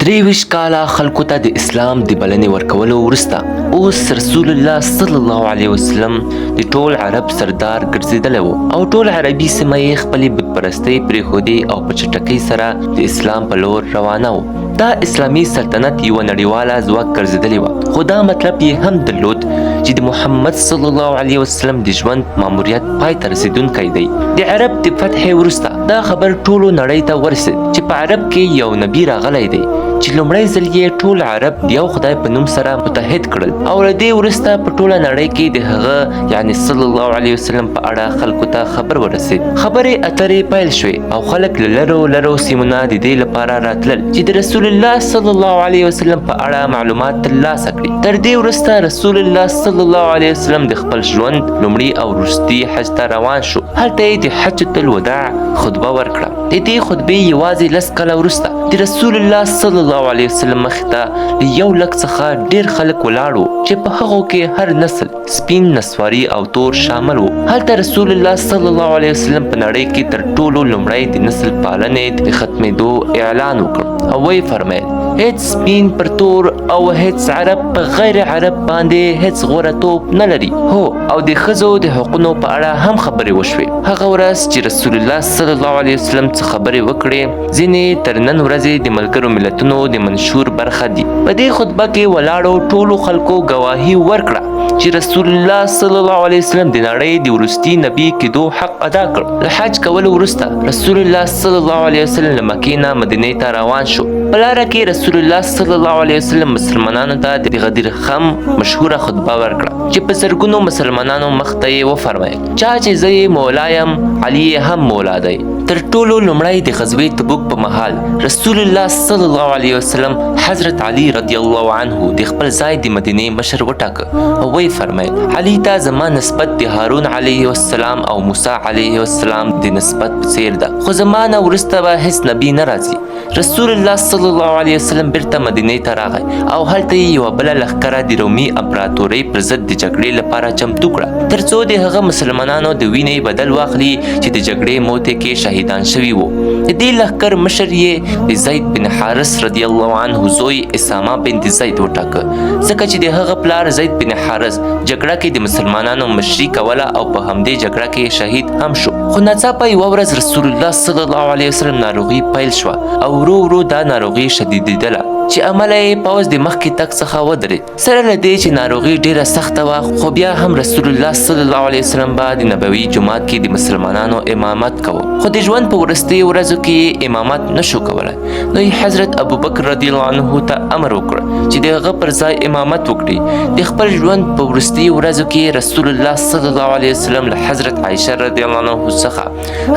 23 کاله خلکو ته د اسلام د بلنې ورکولو وروسته اوس رسول الله صلی الله علیه وسلم د ټول عرب سردار ګرځېدلی و او ټول عربي سیمه یې خپلې بتپرستۍ پرېښودې او په چټکۍ سره د اسلام په لور روانه و. دا اسلامي سلطنت یوه نړیواله ځواک ګرځېدلې وه، خو دا مطلب یې هم درلود چې د محمد صلی الله علیه وسلم د ژوند ماموریت پای ته رسېدونکی دی. د عرب د فتحې وروسته دا خبر ټولو نړۍ ته ورسېد چې په عرب کې یو نبي راغلی دی چې لومړی ځل یې ټول عرب د یو خدای په نوم سره متحد کړل او له دې وروسته په ټوله نړۍ کې د هغه یعنی صلی الله علیه وسلم په اړه خلکو ته خبر ورسېد. خبرې اترې پیل شوې او خلک له لرو لرو سیمونه د دې لپاره راتلل چې د رسول الله صلی الله علیه وسلم په اړه معلومات ترلاسه کړي. تر دې وروسته رسول الله صلی الله علیه وسلم د خپل ژوند لومړي او وروستي حج ته روان شو. هلته یې د حجة الوداع خطبه ورکړه. د دې خطبې یوازې 10 کاله وروسته د رسول الله صلی الله علیه وسلم مخې ته له 1 لک څخه ډیر خلک ولاړ وو چې په هغو کې هر نسل سپین، نسواري او تور شامل وو. هلته رسول الله صلی الله علیه وسلم په نړۍ کې تر ټولو لومړی د نسل پالنې د ختمېدو اعلان وکړ او ویې فرمیل هیڅ سپین پر تور او هیڅ عرب په غیر عرب باندې هیڅ غوره توب نه لري. هو او د ښځو د حقونو په اړه هم خبرې وشوې. هغه ورځ چې رسول الله صلی الله علیه وسلم څخه خبرې وکړې ځینې تر نن ورځې د ملګرو ملتونو د منشور برخه دي. په دې خطبه کې ولاړو ټولو خلکو ګواهي ورکړه چې رسول الله صلی الله علیه وسلم د نړۍ د وروستي نبی کېدو حق ادا کړ. له حج کولو وروسته رسول الله صلی الله علیه وسلم له مکې نه مدینې ته روان شو. په لاره کې رسول الله صلی الله علیه وسلم مسلمانانو ته د غدیر خم مشهوره خطبه ورکړه چې په زرګونو مسلمانانو مخ ته یې وفرمایل چا چې زه یې مولا یم علي هم مولا دی. تر ټولو لومړی د غزوې تبوک په مهال رسول الله صلی الله علیه وسلم حضرت علي رضی الله عنه د خپل ځای د مدینې مشر وټاکه او ویې فرمیل علي ته زما نسبت د هارون علیه السلام او موسی علیه السلام د نسبت په څیر ده، خو زما نه وروسته به هیڅ نبي نه راځي. رسول الله صلی الله علیه وسلم بیرته مدینې ته راغی او هلته یې یوه بله لښکره د رومي امپراتورۍ پر ضد د جګړې لپاره چمتو کړه تر څو د هغه مسلمانانو د وینې بدل واخلي چې د جګړې موتې کې شهیدان شوي وو. د دې لښکر مشر یې د زید بن حارث رضی الله عنه زوی اسامه بنت زید وټاکه ځکه چې د هغه پلار زید بن حارث جګړه کې د مسلمانانو مشري کوله او په همدې جګړه کې شهید هم شو. خو ناڅاپه یوه ورځ رسول الله صلی الله علیه وسلم ناروغي پیل شوه او ورو ورو دا ناروغي شدیدېدله چې عمله یې پوځ د مخکې تګ څخه ودرېد. سره له دې چې ناروغي ډیره سخته وه خو بیا هم رسول الله صلی الله علیه وسلم به د نبوي جومات کې د مسلمانانو امامت کوه، خو د ژوند په وروستیو ورځو کې امامت نشو کولی. نو یې حضرت ابوبکر رضی الله عنه ته امر وکړ چې د هغه پر ځای امامت وکړي. د خپل ژوند په وروستیو ورځو کې رسول الله صلی الله علیه وسلم له حضرت عایشه رضی الله عنها څخه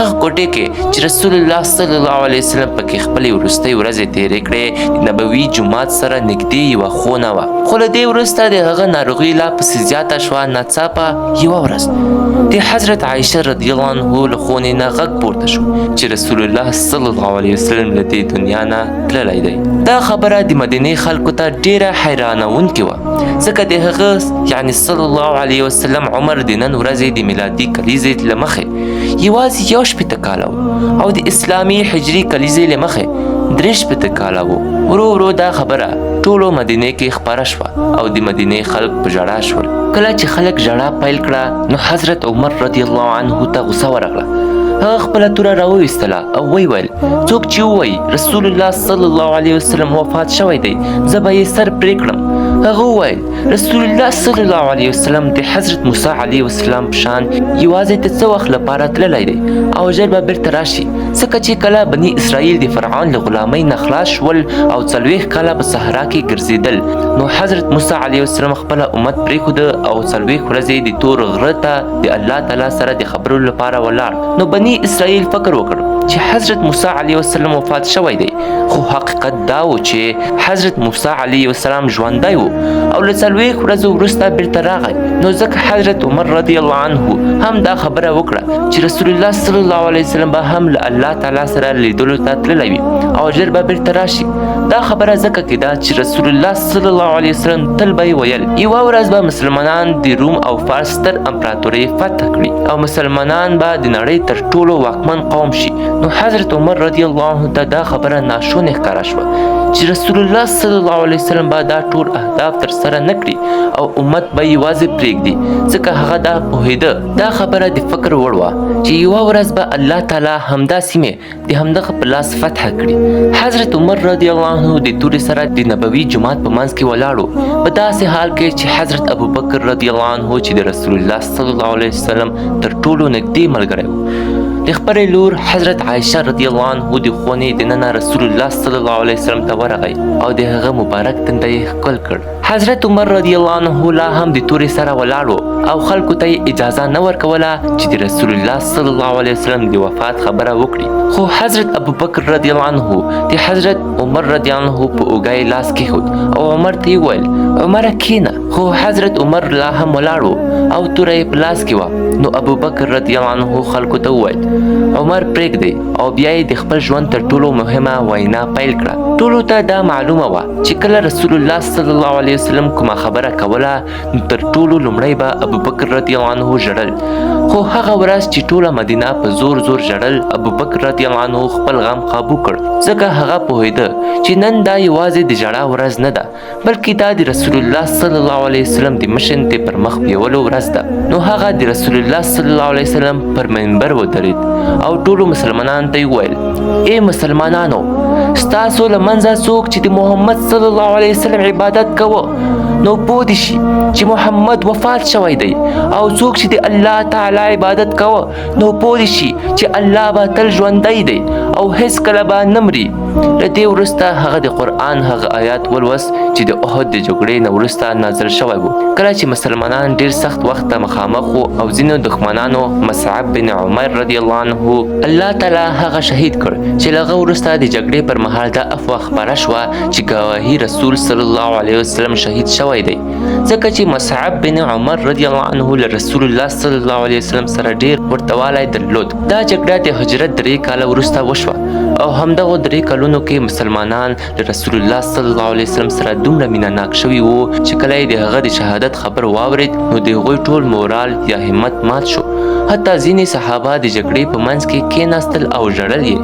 هغه کوټې کې چې رسول الله صلی الله علیه وسلم پکې خپلې وروستۍ ورځې تېرې کړې د نبوي جومات سره نږدې یوه خونه وه. خو له دې وروسته د هغه ناروغي لا پسې زیاته شوه. ناڅاپه یوه ورځ د حضرت عایشه رضی الله عنه له خونې نه غږ پورته شو چې رسول الله صلی الله علیه وسلم له دې دنیا نه تللی دی. دا خبره د مدینې خلکو ته ډیره حیرانونکې وه ځکه د هغه یعنی صلی الله علیه وسلم عمر د نن ورځې د میلادي کلیزې له مخې یوازې 1 کاله و او د اسلامي حجري کلیزې له مخې 3 کاله و. ورو ورو دا خبره ټولو مدینې کې خپره شوه او د مدینې خلک په ژړا شول. کله چې خلک ژړا پیل کړه نو حضرت عمر رضی الله عنه ته غوسه ورغله. هغه خپله توره راوویستله او ویې ویل څوک چې ووایي رسول الله صلی الله علیه وسلم وفات شوی دی زه به یې سر پرې کړم. هغه وویل رسول الله صلی الله علیه وسلم د حضرت موسی علیه السلام په شان یوازې د څه وخت لپاره تللی دی او ژر به بیرته راشي ځکه چې کله بني اسرائیل د فرعون له غلامۍ نه خلاص شول او 40 کاله په صحرا کې ګرځېدل نو حضرت موسی علیه السلام خپله امت پرېښوده او 40 ورځې د تور غره ته د الله تعالی سره د خبرو لپاره ولاړ. نو بني اسرائیل فکر وکړ چې حضرت موسی علیه السلام وفات شوی دی، خو حقیقت دا و چې حضرت موسی علیه السلام ژوندی و او له 40 ورځو وروسته بیرته راغی. نو ځکه حضرت عمر رضی الله عنه هم دا خبره وکړه چې رسول الله صلی الله علیه وسلم به هم له الله تعالی سره لیدلو ته تللی وي او ژر به بیرته راشي. دا خبره ځکه کېده چې رسول الله صلی الله علیه وسلم تل به یې ویل یوه ورځ به مسلمانان د روم او فارس ستر امپراتورۍ فتح کړي او مسلمانان به د نړۍ تر ټولو واکمن قوم شي. نو حضرت عمر رضی الله عنه ته دا خبره ناشونې ښکاره شوه چې رسول الله صلی الله علیه وسلم به دا ټول اهداف تر سره نه کړي او امت به یوازې پرېږدي ځکه هغه دا پوهېده دا خبره د فکر وړ وه چې یوه ورځ به الله تعالی همدا سیمې د همدغه په لاس فتح کړي. حضرت عمر رضی الله عنه د تورې سره د نبوي جومات په منځ کې ولاړو په داسې حال کې چې حضرت ابوبکر رضی الله عنه چې د رسول الله صلی الله علیه وسلم تر ټولو نږدې ملګری و د خپلې لور حضرت عایشه رضی الله عنه د خونې دننه رسول الله صلی الله علیه وسلم ته ورغی او د هغه مبارک تنده یې ښکل کړ. حضرت عمر رضی الله عنه لا هم د تورې سره ولاړ او خلکو ته یې اجازه نه ورکوله چې د رسول الله صلی الله علیه وسلم د وفات خبره وکړي. خو حضرت ابوبکر رضی الله عنه د حضرت عمر رضی الله عنه په اوږه لاس کېښود او عمر ته یې وویل عمره کښېنه. خو حضرت عمر لا هم ولاړ او توره یې په لاس کې وه. نو ابوبکر رضی الله عنه خلکو ته وویل عمر پرېږدئ او بیا یې د خپل ژوند تر ټولو مهمه وینا پیل کړه. ټولو ته دا معلومه وه چې کله رسول الله صلی الله علیه وسلم کومه خبره کوله نو تر ټولو لومړی به ابوبکر رضی الله عنه ژړل. خو هغه ورځ چې ټوله مدینه په زور زور ژړل ابوبکر رضی الله عنه خپل غم قابو کړ ځکه هغه پوهېده چې نن دا یوازې د ژړا ورځ نه ده بلکې دا د رسول الله صلی الله علیه وسلم د مشن ته پر مخ بیولو ورځ ده. نو هغه د رسول الله صلی الله علیه وسلم پر منبر ودرېد او ټولو مسلمانانو ته یې وویل ای مسلمانانو ستاسو له منځه څوک چې د محمد صلی الله علیه وسلم عبادت کوه نو پوه دې شي چې محمد وفات شوی دی او څوک چې د الله تعالی عبادت کوه نو پوه دې شي چې الله به تل ژوندی دی او هیڅ کله به نه مري. له دې وروسته هغه د قرآن هغه آیات ولوست چې د احد د جګړې نه وروسته نازل شوی و کله چې مسلمانان ډېر سخت وخت ته مخامخ وو او ځینو دښمنانو مصعب بن عمر رضی الله عنه الله تعالی هغه شهید کړ چې له هغه وروسته د جګړې پر مهال دا افواه خپره شوه چې ګواهي رسول صلی الله علیه وسلم شهید شوی دی ځکه چې مصعب بن عمر رضی الله عنه له رسول الله صلی الله علیه وسلم سره ډېر ورته والی درلود. دا جګړه د هجرت 3 کاله وروسته وشوه او همدغو 3 کلونو کې مسلمانان له رسول الله صلی الله علیه وسلم سره دومره مینه ناک شوي وو چې کله یې د هغه د شهادت خبر واورید نو د هغوی ټول مورال یا همت مات شو. حتی ځینې صحابه د جګړې په منځ کې کېناستل او ژړل یې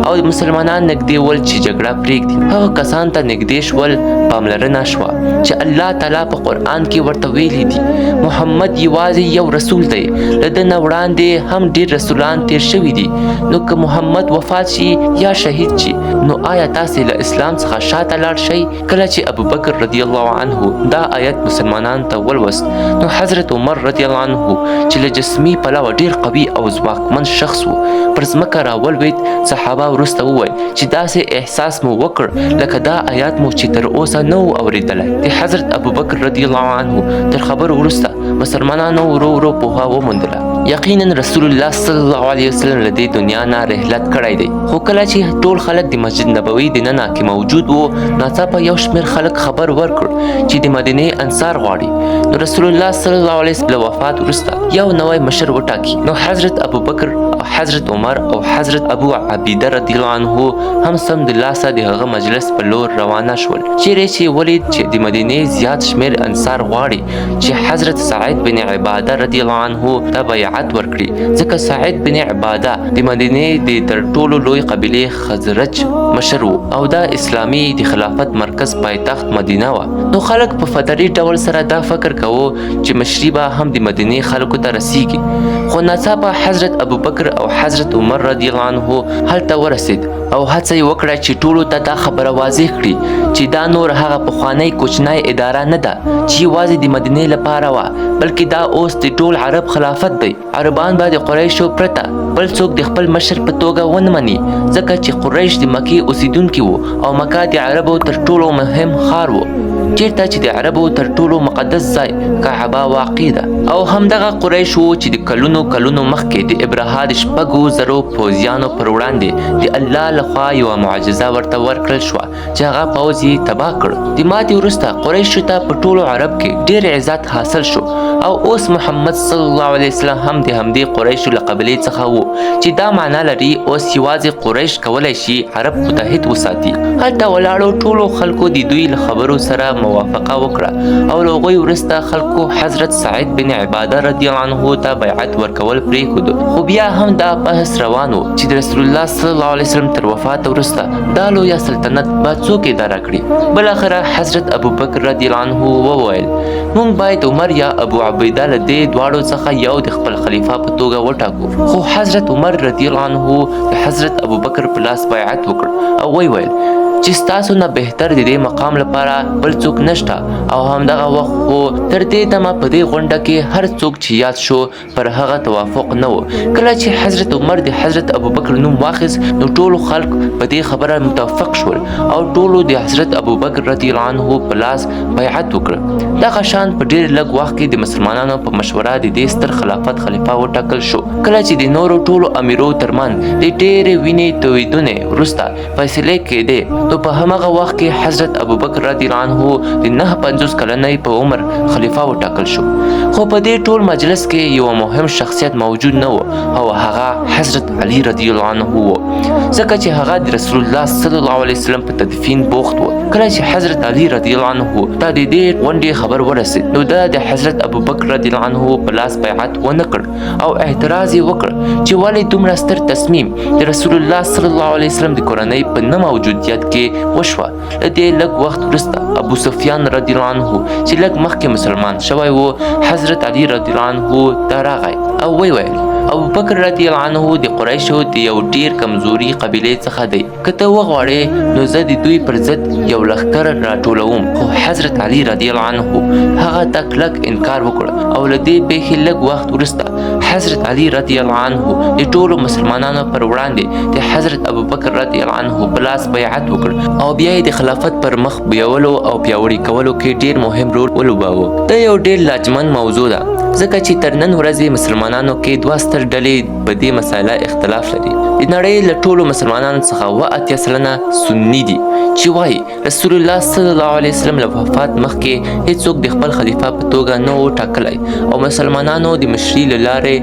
او مسلمانان نږدې ول چې جګړه پرېږدي. هغه کسان ته نږدې شول پاملرنه شوه چې الله تعالی په قرآن کې ورته ویلي دي محمد یوازې یو رسول دی له ده نه وړاندې هم ډېر رسولان تیر شوي دي نو که محمد وفات شي یا شهید شي نو آیا تاسې له اسلام څخه شاته لاړ شئ؟ کله چې ابوبکر رضی الله عنه دا آیت مسلمانانو ته ولوست نو حضرت عمر رضی الله عنه چې له جسمي پلوه ډېر قوي او ځواکمن شخص و پر ځمکه راولوېد. صحابه وروسته وویل چې داسې احساس مو وکړ لکه دا آیات مو چې تر اوسه نه و اورېدلی. د حضرت ابوبکر رضی الله عنه تر خبرو وروسته مسلمانانو ورو ورو پوهه وموندله. یقینا رسول الله صلی الله علیه وسلم له دې دنیا نه رحلت کړی دی. خو کله چې ټول خلک د مسجد نبوي دننه کې موجود وو ناڅاپه یو شمېر خلک خبر ورکړ چې د مدینې انصار غواړي. نو رسول الله صلی الله علیه وسلم له وفات وروسته یو نوی مشر وټاکي. نو حضرت ابوبکر او حضرت عمر او حضرت ابو عبیده رضی الله عنه هم سمدلاسه د هغه مجلس په لور روانه شول چیرې چې ولید چې د مدینې زیات شمېر انصار غواړي چې حضرت سعید بن عباده رضی الله عنه ته بیعت ورکړي ځکه سعید بن عباده د مدینې د تر ټولو لوی قبیلې خزرج مشر و او دا اسلامي د خلافت مرکز پایتخت مدینه وه. نو خلک په فطري ډول سره دا فکر کوو چې مشري به هم د مدینې خلکو ته رسیږي. خو ناڅاپه حضرت ابوبکر او حضرت عمر رضی الله عنه هلته ورسید او هڅه یې وکړه چې ټولو ته دا خبره واضح کړي چې دا نور هغه پخوانی کوچنی اداره نه ده چې یوازې د مدینې لپاره وه بلکې دا اوس د ټول عرب خلافت دی. عربان به د قریشو پرته بل څوک د خپل مشر په توګه ونه مني ځکه چې قریش د مکې اوسیدونکي وو او مکه د عربو تر ټولو مهم ښار وو چیرته چې د عربو تر ټولو مقدس ځای کعبه واقع ده او همدغه قریش وو چې د کلونو مخکې د ابرهه د 6,000 پوځیانو پر وړاندې د الله لخوا یوه معجزه ورته ورکړل شوه چې هغه پوځ یې تباه کړ. د ماتې وروسته قریشو ته په ټولو عرب کې ډېر عزت حاصل شو او اوس محمد صلی الله علیه وسلم هم د همدې قریشو له قبیلې څخه و چې دا معنا لري اوس یوازې قریش کولی شي عرب متحد وساتي. هلته ولاړو ټولو خلکو د دوی له خبرو سره موافقه وکړه او له هغوی وروسته خلکو حضرت سعید بن عباده رضی الله عنه ته بیعت ورکول پرېښود. خو بیا هم دا بحث روان و چې د رسول الله صلی الله علیه وسلم تر وفات وروسته دا لویه سلطنت به څوک اداره کړي. بالاخره حضرت ابوبکر رضی الله عنه وویل موږ باید عمر یا ابو عبیده له دې دواړو څخه یو د خپل خلیفه په توګه وټاکو. خو حضرت عمر رضی الله عنه د حضرت ابوبکر په لاس بیعت وکړ او ویل چې ستاسو نه بهتر د دې مقام لپاره بل څوک نشته. او همدغه وخت خو تر دې دمه په دې غونډه کې هر څوک چې یاد شو پر هغه توافق نه و. کله چې حضرت عمر د حضرت ابوبکر نوم واخیست نو ټولو خلک په دې خبره متفق شول او ټولو د حضرت ابوبکر رضی الله عنه په لاس بیعت وکړ. دغه شان په ډېر لږ وخت کې د مسلمانانو په مشوره د دې ستر خلافت خلیفه وټاکل شو. کله چې د نورو ټولو امیرو ترمنځ د ډېرې وینې تویېدنې وروسته فیصلې کېدې نو په همغه وخت کې حضرت ابوبکر رضی الله عنه د 59 کلنۍ په عمر خلیفه وټاکل شو. خو په دې ټول مجلس کې یو مهم شخصیت موجود نه و او هغه حضرت علی رضی الله عنه و، ځکه چې هغه د رسول الله صلی الله علیه وسلم په تدفین بوخت و. کله چې حضرت علی رضی الله عنه ته د دې غونډې خبر ورسید نو دا د حضرت ابوبکر رضی الله عنه په لاس بیعت ونه کړ او اعتراض یې وکړ چې ولې دومره ستر تصمیم د رسول الله صلی الله علیه وسلم د کورنۍ په نه موجودیت کې وشوه. له دې لږ وخت وروسته ابو سفیان رضی الله عنه چې لږ مخکې مسلمان شوی و حضرت علی رضی الله عنه ته راغی او ویل ابوبکر رضی الله عنه د قریشو د یو ډیر کمزوري قبیلې څخه دی. که ته وغواړې نو زه د دوی پر ضد یو لښکر راټولوم. خو حضرت علی رضی الله عنه هغه ته کلک انکار وکړ او له دې پیښې لږ وخت وروسته حضرت علی رضی الله عنه د ټولو مسلمانانو پر وړاندې د حضرت ابوبکر رضی الله عنه په لاس بیعت وکړ او بیا یې د خلافت پر مخ بیولو او پیاوړي کولو کې ډیر مهم رول ولوباوه. دا یو ډیر لاجمن موضوع ده ځکه چې تر نن ورځې مسلمانانو کې دوه ستر ډلې په دې مسایله اختلاف لري. د نړۍ له ټولو مسلمانانو څخه 80 سلنه سني دي چې وایي رسول الله صلی الله علیه وسلم له وفات مخکې هیڅوک د خپل خلیفه په توګه نه و ټاکلی او مسلمانانو د مشري له لارې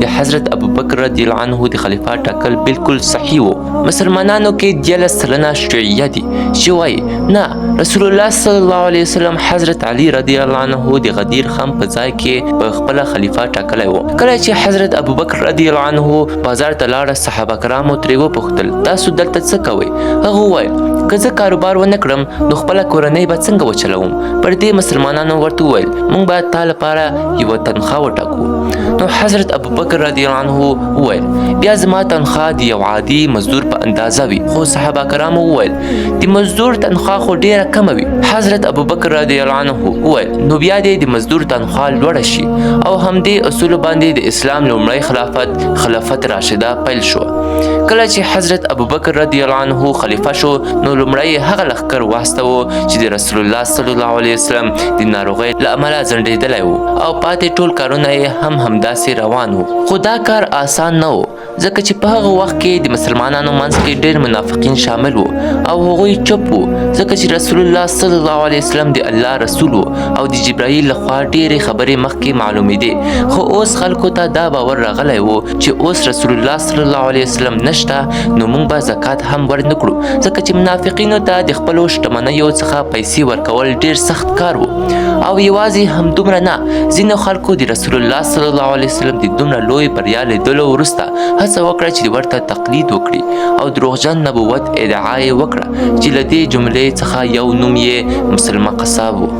د حضرت ابوبکر رضی الله عنه د خلیفه ټاکل بالکل صحیح و. مسلمانانو کې 11 سلنه شیعه دي چې وایي نه رسول الله صلی الله علیه وسلم حضرت علی رضی الله عنه د غدیر خم په ځای کې په خپل خلیفه ټاکلی و. کله چې حضرت ابوبکر رضی الله عنه بازار ته لاړ صحابه کرامو ترې وپوښتل تاسو دلته څه کوئ؟ هغه وویل که زه کاروبار ونه کړم نو خپله کورنۍ به څنګه وچلوم؟ پر دې مسلمانانو ورته وویل موږ باید تا لپاره یوه تنخواه وټاکو. نو حضرت ابوبکر رضی الله عنه وویل بیا زما تنخواه د یو عادي مزدور په اندازه وي. خو صحابه کرامو وویل د مزدور تنخواه خو ډیره کمه وي. حضرت ابوبکر رضی الله عنه وویل نو بیا دې د مزدور تنخواه لوړه شي او همدې اصولو باندې د اسلام لومړی خلافت راشده پیل شو. کله چې حضرت ابوبکر رضی الله عنه خلیفه شو نو لومړی هغه لښکر واستوه چې د رسول الله صلی الله علیه وسلم د ناروغۍ له امله ځنډېدلی و او پاتې ټول کارونه یې هم همداسې روان و. خو دا کار آسان نه و ځکه چې په هغه وخت کې د مسلمانانو منځ کې ډېر منافقین شامل وو او هغوی چوپ وو ځکه چې رسول الله صلی الله علیه وسلم د الله رسول وو او د جبرائیل لخوا ډېرې خبرې مخکې معلومېدې. خو اوس خلکو ته دا باور راغلی و چې اوس رسول الله صلی الله علیه وسلم نشته نو موږ به زکات هم ورنکړو ځکه چې منافقینو ته د خپلو شتمنیو څخه پیسې ورکول ډېر سخت کار و. او یوازې همدومره نه ځینو خلکو د رسول الله صلی الله علیه وسلم د دومره لوی بریا لیدلو وروسته هڅه وکړه چې ورته تقلید وکړي او دروغجن نبوت ادعا یې وکړه چې له دې جملې څخه یو نوم یې مسلمه قصاب و.